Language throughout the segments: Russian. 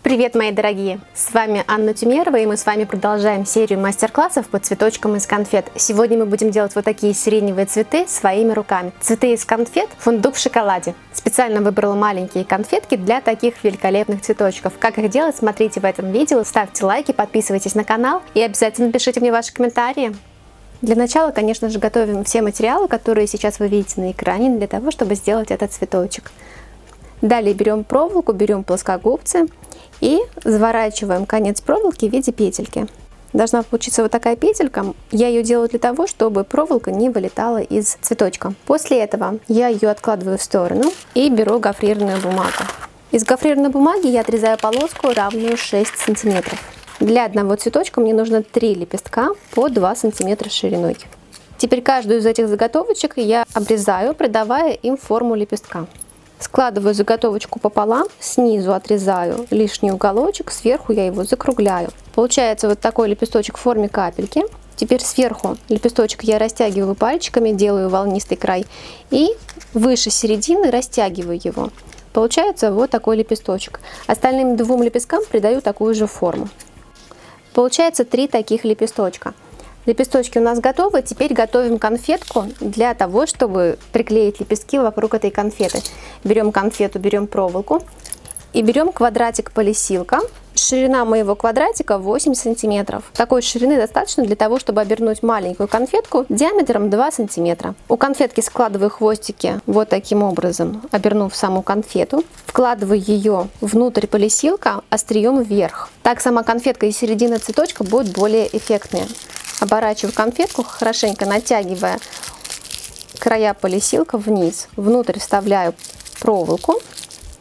Привет, мои дорогие! С вами Анна Тюмерова, и мы с вами продолжаем серию мастер-классов по цветочкам из конфет. Сегодня мы будем делать вот такие сиреневые цветы своими руками. Цветы из конфет, фундук в шоколаде. Специально выбрала маленькие конфетки для таких великолепных цветочков. Как их делать, смотрите в этом видео, ставьте лайки, подписывайтесь на канал и обязательно пишите мне ваши комментарии. Для начала, конечно же, готовим все материалы, которые сейчас вы видите на экране, для того, чтобы сделать этот цветочек. Далее берем проволоку, берем плоскогубцы и заворачиваем конец проволоки в виде петельки. Должна получиться вот такая петелька. Я ее делаю для того, чтобы проволока не вылетала из цветочка. После этого я ее откладываю в сторону и беру гофрированную бумагу. Из гофрированной бумаги я отрезаю полоску равную 6 сантиметров. Для одного цветочка мне нужно 3 лепестка по 2 сантиметра шириной. Теперь каждую из этих заготовочек я обрезаю, придавая им форму лепестка. Складываю заготовочку пополам, снизу отрезаю лишний уголочек, сверху я его закругляю. Получается вот такой лепесточек в форме капельки. Теперь сверху лепесточек я растягиваю пальчиками, делаю волнистый край и выше середины растягиваю его. Получается вот такой лепесточек. Остальным 2 лепесткам придаю такую же форму. Получается 3 таких лепесточка. Лепесточки у нас готовы, теперь готовим конфетку для того, чтобы приклеить лепестки вокруг этой конфеты. Берем конфету, берем проволоку и берем квадратик полисилка. Ширина моего квадратика 8 сантиметров. Такой ширины достаточно для того, чтобы обернуть маленькую конфетку диаметром 2 сантиметра. У конфетки складываю хвостики вот таким образом, обернув саму конфету. Вкладываю ее внутрь полисилка острием вверх. Так сама конфетка и середина цветочка будут более эффектные. Оборачиваю конфетку, хорошенько натягивая края полисилка вниз. Внутрь вставляю проволоку.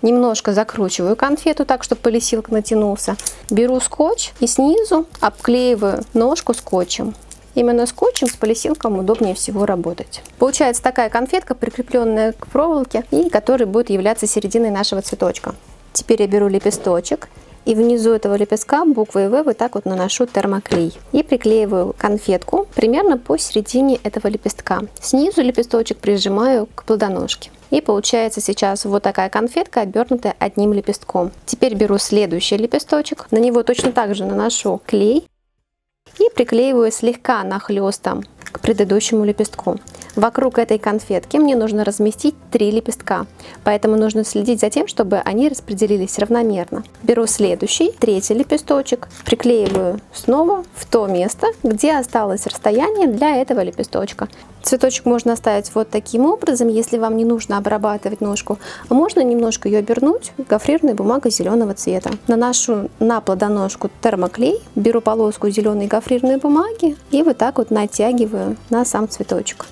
Немножко закручиваю конфету так, чтобы полисилка натянулся. Беру скотч и снизу обклеиваю ножку скотчем. Именно скотчем с полисилком удобнее всего работать. Получается такая конфетка, прикрепленная к проволоке, и которая будет являться серединой нашего цветочка. Теперь я беру лепесточек. И внизу этого лепестка буквой В вот так вот наношу термоклей. И приклеиваю конфетку примерно по середине этого лепестка. Снизу лепесточек прижимаю к плодоножке. И получается сейчас вот такая конфетка, обернутая одним лепестком. Теперь беру следующий лепесточек. На него точно так же наношу клей. И приклеиваю слегка нахлестом к предыдущему лепестку. Вокруг этой конфетки мне нужно разместить 3 лепестка, поэтому нужно следить за тем, чтобы они распределились равномерно. Беру следующий, 3-й лепесточек, приклеиваю снова в то место, где осталось расстояние для этого лепесточка. Цветочек можно оставить вот таким образом, если вам не нужно обрабатывать ножку, а можно немножко ее обернуть гофрированной бумагой зеленого цвета. Наношу на плодоножку термоклей, беру полоску зеленой гофрированной бумаги и вот так вот натягиваю на сам цветочек.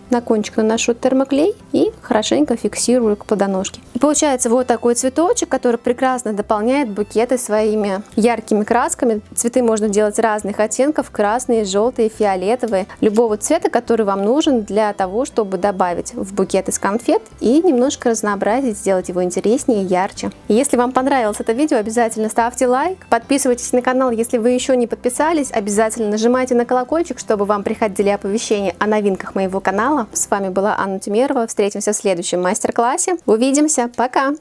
На кончик наношу термоклей и хорошенько фиксирую к плодоножке. И получается вот такой цветочек, который прекрасно дополняет букеты своими яркими красками. Цветы можно делать разных оттенков: красные, желтые, фиолетовые, любого цвета, который вам нужен для того, чтобы добавить в букет из конфет и немножко разнообразить, сделать его интереснее, ярче. И если вам понравилось это видео, обязательно ставьте лайк, подписывайтесь на канал, если вы еще не подписались, обязательно нажимайте на колокольчик, чтобы вам приходили оповещения о новинках моего канала. С вами была Анна Тюмерова. Встретимся в следующем мастер-классе. Увидимся. Пока!